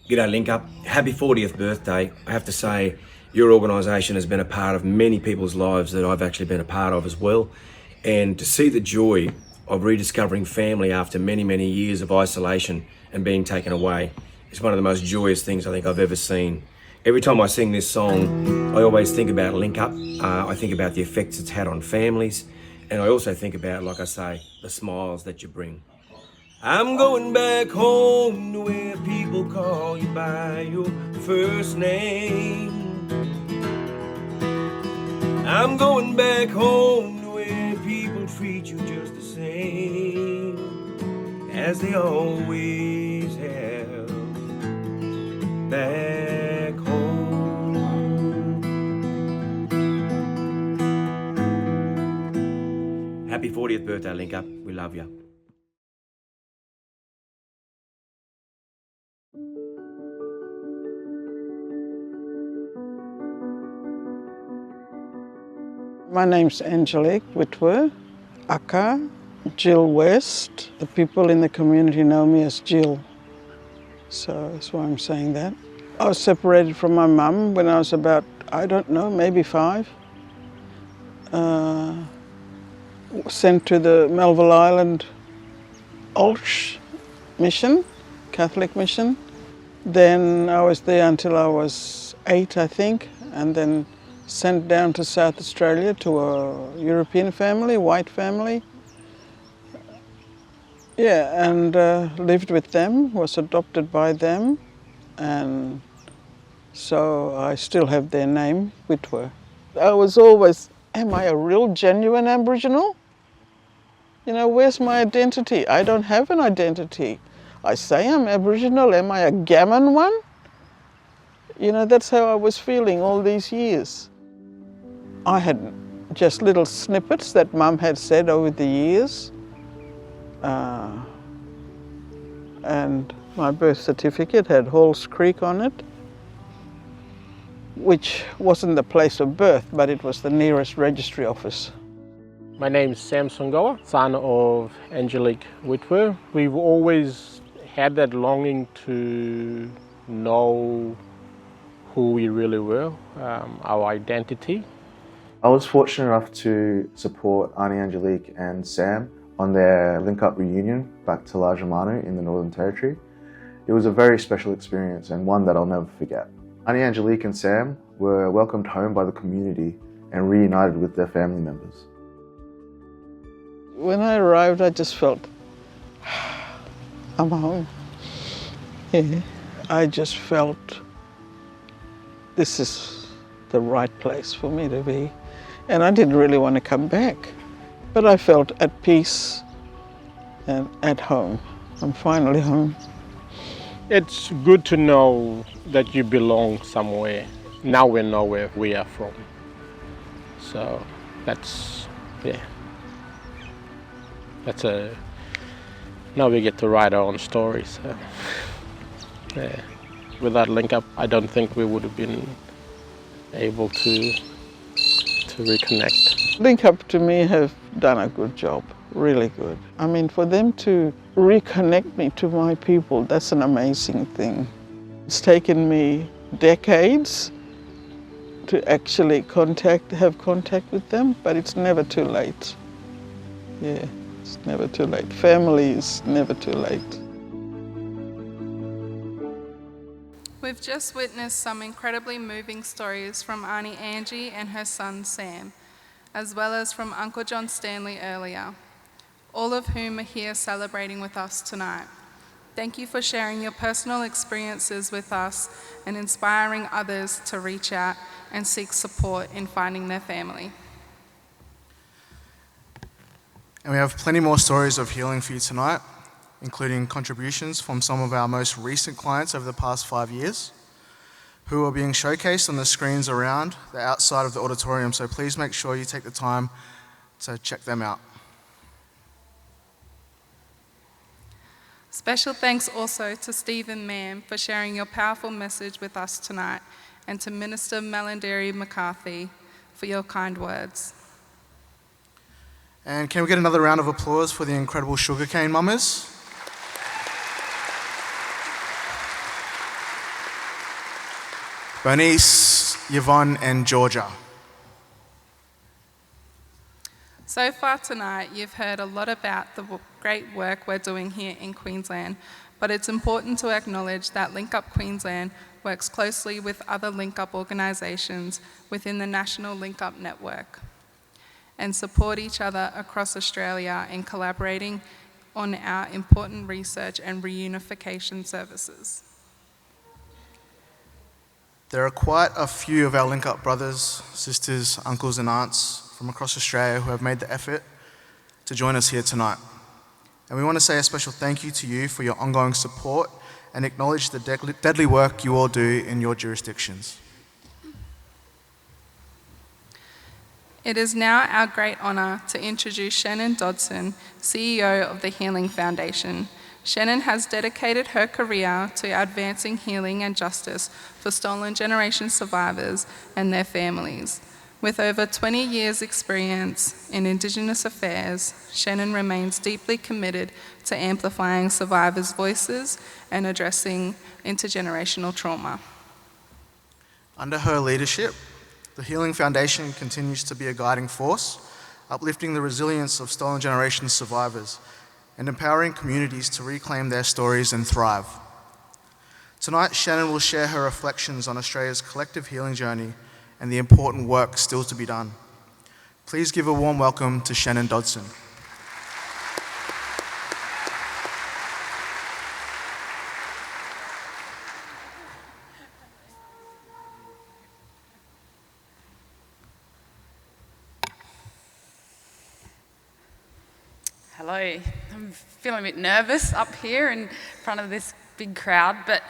G'day Link Up, happy 40th birthday. I have to say, your organisation has been a part of many people's lives that I've actually been a part of as well. And to see the joy of rediscovering family after many, many years of isolation and being taken away is one of the most joyous things I think I've ever seen. Every time I sing this song, I always think about Link Up. I think about the effects it's had on families. And I also think about, like I say, the smiles that you bring. I'm going back home to where people call you by your first name. I'm going back home to where people treat you just the same as they always have back home. Happy 40th birthday, Link Up. We love you. My name's Angelique Whitwer, Aka, Jill West. The people in the community know me as Jill, so that's why I'm saying that. I was separated from my mum when I was about, I don't know, maybe 5. Sent to the Melville Island Olsh mission, Catholic mission. Then I was there until I was 8, I think, and then sent down to South Australia to a European family, white family. Yeah, and lived with them, was adopted by them, and so I still have their name, Whitwer. I was always, am I a real genuine Aboriginal? You know, where's my identity? I don't have an identity. I say I'm Aboriginal, am I a gammon one? You know, that's how I was feeling all these years. I had just little snippets that Mum had said over the years. And my birth certificate had Halls Creek on it, which wasn't the place of birth, but it was the nearest registry office. My name's Sam Songoa, son of Angelique Whitwer. We've always had that longing to know who we really were, our identity. I was fortunate enough to support Auntie Angelique and Sam on their link-up reunion back to Lajamanu in the Northern Territory. It was a very special experience and one that I'll never forget. Auntie Angelique and Sam were welcomed home by the community and reunited with their family members. When I arrived, I just felt, I'm home. Yeah. I just felt this is the right place for me to be. And I didn't really want to come back, but I felt at peace and at home. I'm finally home. It's good to know that you belong somewhere. Now we know where we are from. So that's, yeah. Now we get to write our own story. So, yeah. Without Link Up, I don't think we would have been able to reconnect. Link Up to me have done a good job, really good. I mean, for them to reconnect me to my people, that's an amazing thing. It's taken me decades to actually have contact with them, but it's never too late. Yeah, it's never too late. Family is never too late. We've just witnessed some incredibly moving stories from Auntie Angie and her son Sam, as well as from Uncle John Stanley earlier, all of whom are here celebrating with us tonight. Thank you for sharing your personal experiences with us and inspiring others to reach out and seek support in finding their family. And we have plenty more stories of healing for you tonight, including contributions from some of our most recent clients over the past 5 years, who are being showcased on the screens around the outside of the auditorium, so please make sure you take the time to check them out. Special thanks also to Stephen Mann for sharing your powerful message with us tonight, and to Minister Melanderi McCarthy for your kind words. And can we get another round of applause for the incredible sugarcane mummers? Bernice, Yvonne and Georgia. So far tonight, you've heard a lot about the great work we're doing here in Queensland, but it's important to acknowledge that Link Up Queensland works closely with other Link Up organisations within the National Link Up Network and support each other across Australia in collaborating on our important research and reunification services. There are quite a few of our Link Up brothers, sisters, uncles and aunts from across Australia who have made the effort to join us here tonight. And we want to say a special thank you to you for your ongoing support and acknowledge the deadly work you all do in your jurisdictions. It is now our great honour to introduce Shannon Dodson, CEO of the Healing Foundation. Shannon has dedicated her career to advancing healing and justice for stolen generation survivors and their families. With over 20 years' experience in Indigenous affairs, Shannon remains deeply committed to amplifying survivors' voices and addressing intergenerational trauma. Under her leadership, the Healing Foundation continues to be a guiding force, uplifting the resilience of stolen generation survivors and empowering communities to reclaim their stories and thrive. Tonight, Shannon will share her reflections on Australia's collective healing journey and the important work still to be done. Please give a warm welcome to Shannon Dodson. Hello, I'm feeling a bit nervous up here in front of this big crowd, but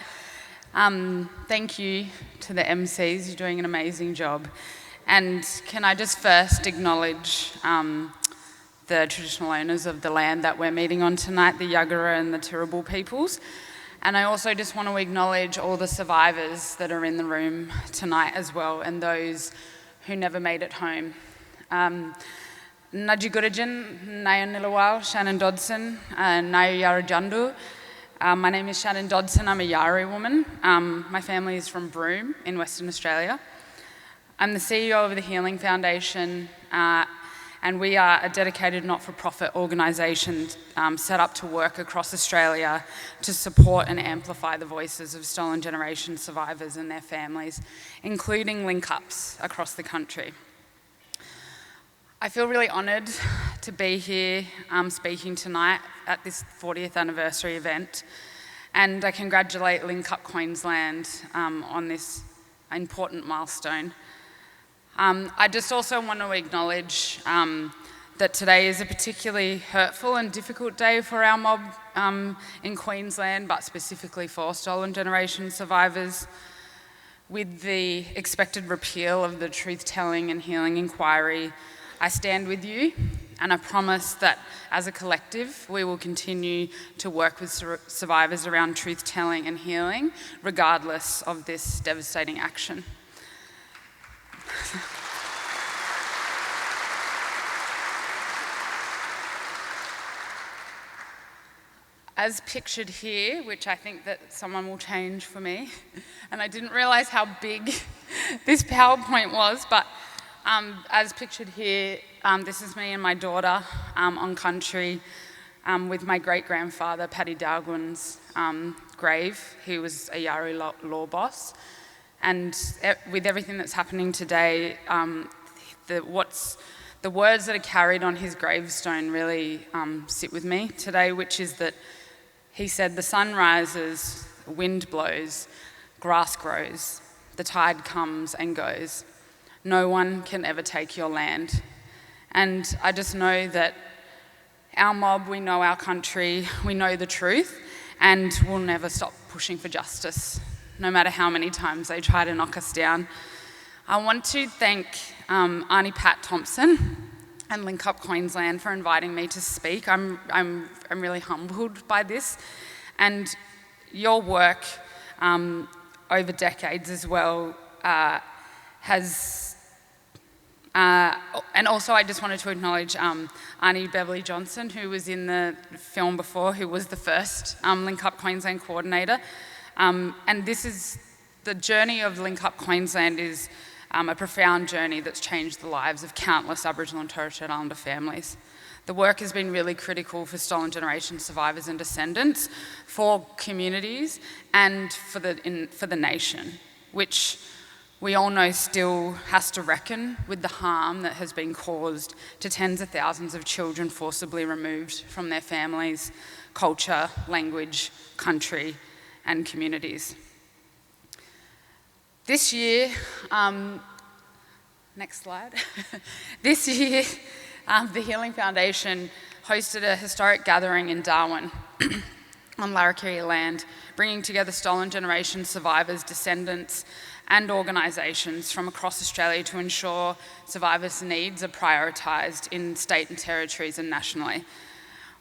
thank you to the MCs, you're doing an amazing job. And can I just first acknowledge the traditional owners of the land that we're meeting on tonight, the Yuggera and the Turrbal peoples. And I also just want to acknowledge all the survivors that are in the room tonight as well, and those who never made it home. Najigurajan, Nayanilawal, Shannon Dodson, Nayarajandu. My name is Shannon Dodson, I'm a Yari woman. My family is from Broome in Western Australia. I'm the CEO of the Healing Foundation, and we are a dedicated not-for-profit organisation set up to work across Australia to support and amplify the voices of stolen generation survivors and their families, including link-ups across the country. I feel really honoured to be here speaking tonight at this 40th anniversary event, and I congratulate Link Up Queensland on this important milestone. I just also want to acknowledge that today is a particularly hurtful and difficult day for our mob in Queensland, but specifically for stolen generation survivors. With the expected repeal of the truth-telling and healing inquiry, I stand with you, and I promise that as a collective we will continue to work with survivors around truth-telling and healing, regardless of this devastating action. As pictured here, which I think that someone will change for me, and I didn't realise how big this PowerPoint was, but as pictured here, this is me and my daughter on country with my great-grandfather, Paddy Darwin's grave. He was a Yari law boss. And with everything that's happening today, the words that are carried on his gravestone really sit with me today, which is that he said, "The sun rises, wind blows, grass grows, the tide comes and goes. No one can ever take your land." And I just know that our mob, we know our country, we know the truth, and we'll never stop pushing for justice, no matter how many times they try to knock us down. I want to thank Auntie Pat Thompson and Link Up Queensland for inviting me to speak. I'm really humbled by this, and your work over decades as well has. And also I just wanted to acknowledge Auntie Beverly Johnson, who was in the film before, who was the first Link Up Queensland coordinator. And this is the journey of Link Up Queensland is a profound journey that's changed the lives of countless Aboriginal and Torres Strait Islander families. The work has been really critical for stolen generation survivors and descendants, for communities, and for the nation, which we all know still has to reckon with the harm that has been caused to tens of thousands of children forcibly removed from their families, culture, language, country, and communities. This year, next slide. This year, the Healing Foundation hosted a historic gathering in Darwin on Larrakia land, bringing together stolen generation survivors, descendants, and organisations from across Australia to ensure survivors' needs are prioritised in state and territories and nationally.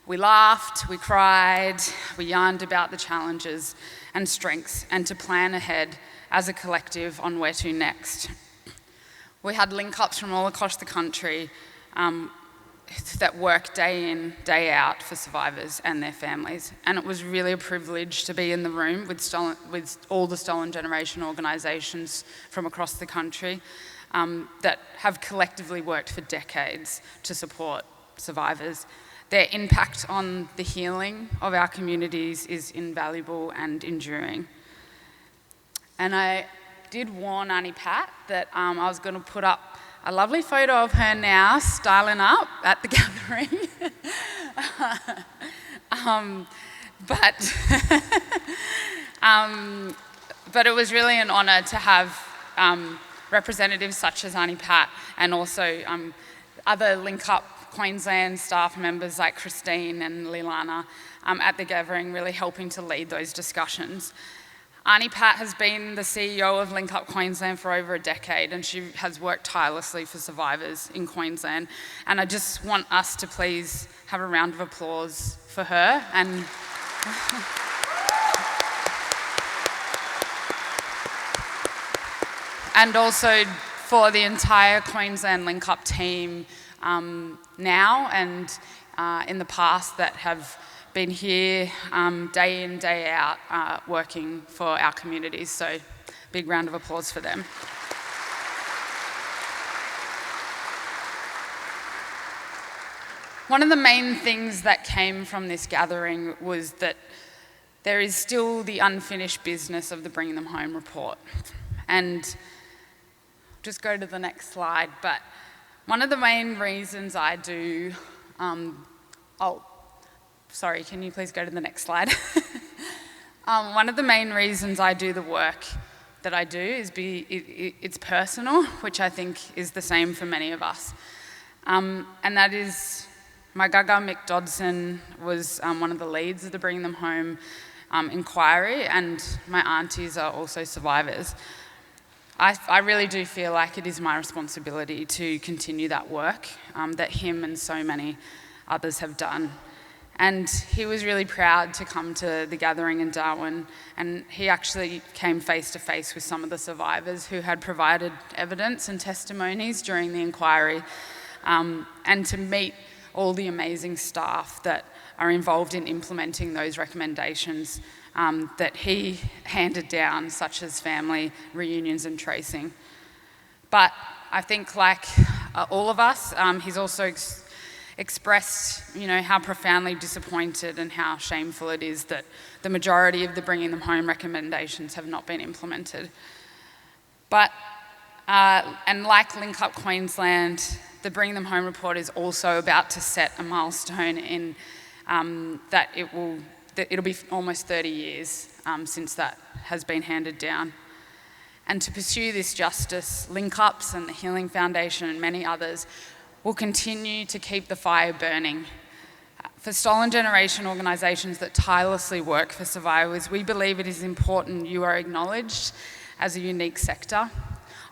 We laughed, we cried, we yarned about the challenges and strengths, and to plan ahead as a collective on where to next. We had link-ups from all across the country that work day in, day out for survivors and their families. And it was really a privilege to be in the room with all the stolen generation organisations from across the country that have collectively worked for decades to support survivors. Their impact on the healing of our communities is invaluable and enduring. And I did warn Auntie Pat that I was going to put up a lovely photo of her now, styling up at the gathering. But it was really an honour to have representatives such as Auntie Pat and also other Link Up Queensland staff members like Christine and Lilana at the gathering, really helping to lead those discussions. Auntie Pat has been the CEO of Link Up Queensland for over a decade, and she has worked tirelessly for survivors in Queensland. And I just want us to please have a round of applause for her. And also for the entire Queensland Link Up team now and in the past that have been here day in, day out, working for our communities. So big round of applause for them. One of the main things that came from this gathering was that there is still the unfinished business of the Bring Them Home report. And just go to the next slide, but one of the main reasons I do, sorry, can you please go to the next slide? One of the main reasons I do the work that I do is it's personal, which I think is the same for many of us. And that is, my gaga Mick Dodson was one of the leads of the Bring Them Home inquiry, and my aunties are also survivors. I really do feel like it is my responsibility to continue that work that him and so many others have done. And he was really proud to come to the gathering in Darwin, and he actually came face to face with some of the survivors who had provided evidence and testimonies during the inquiry, and to meet all the amazing staff that are involved in implementing those recommendations that he handed down, such as family reunions and tracing. But I think, like all of us, he's also expressed, how profoundly disappointed and how shameful it is that the majority of the Bringing Them Home recommendations have not been implemented. But, and like Link Up Queensland, the Bring Them Home report is also about to set a milestone in that it'll be almost 30 years since that has been handed down. And to pursue this justice, Link Ups and the Healing Foundation and many others will continue to keep the fire burning. For stolen generation organisations that tirelessly work for survivors, we believe it is important you are acknowledged as a unique sector,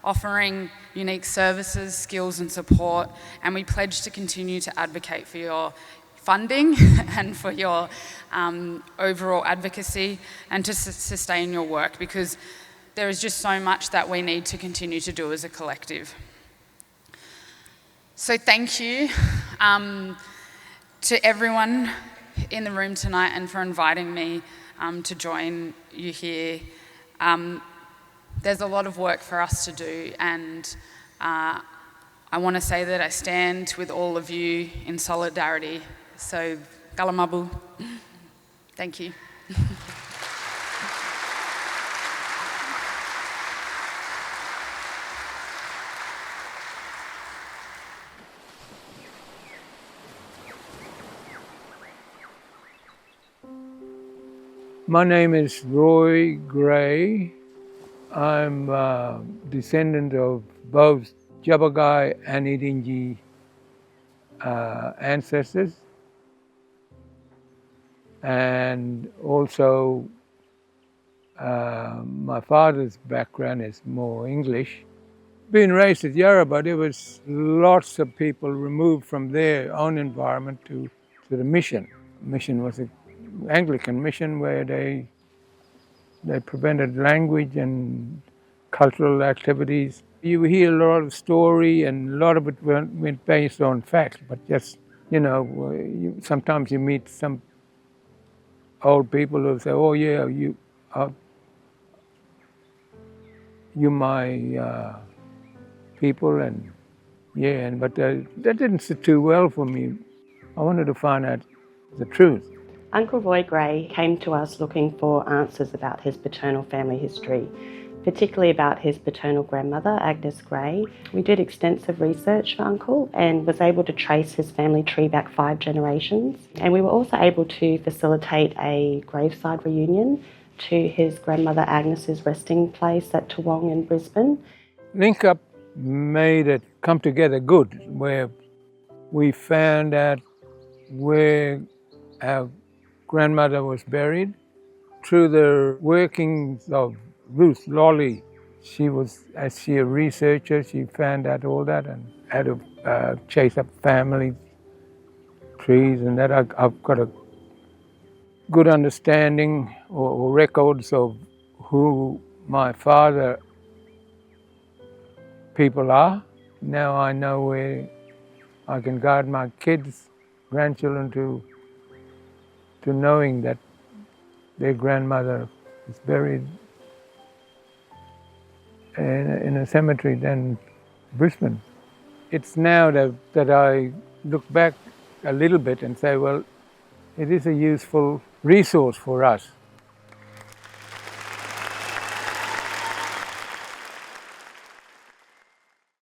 offering unique services, skills and support, and we pledge to continue to advocate for your funding and for your overall advocacy and to sustain your work, because there is just so much that we need to continue to do as a collective. So thank you to everyone in the room tonight and for inviting me to join you here. there's a lot of work for us to do, and I want to say that I stand with all of you in solidarity. So, Gala mabu. Thank you. My name is Roy Gray. I'm a descendant of both Jabagai and Idingi ancestors, and also my father's background is more English. Being raised at Yarrabah, there was lots of people removed from their own environment to the mission. Mission was an Anglican mission where they prevented language and cultural activities. You hear a lot of story, and a lot of it went based on facts, but just, sometimes you meet some old people who say, oh yeah, you my people, and yeah, but that didn't sit too well for me. I wanted to find out the truth. Uncle Roy Gray came to us looking for answers about his paternal family history, particularly about his paternal grandmother, Agnes Gray. We did extensive research for Uncle and was able to trace his family tree back 5 generations. And we were also able to facilitate a graveside reunion to his grandmother Agnes's resting place at Toowong in Brisbane. Link Up made it come together good, where we found out where our grandmother was buried through the workings of Ruth Lolly. She was, as she a researcher, she found out all that and had to chase up family trees, and that I've got a good understanding or records of who my father people are. Now I know where I can guide my kids, grandchildren to knowing that their grandmother is buried in a cemetery in Brisbane. It's now that I look back a little bit and say, well, it is a useful resource for us.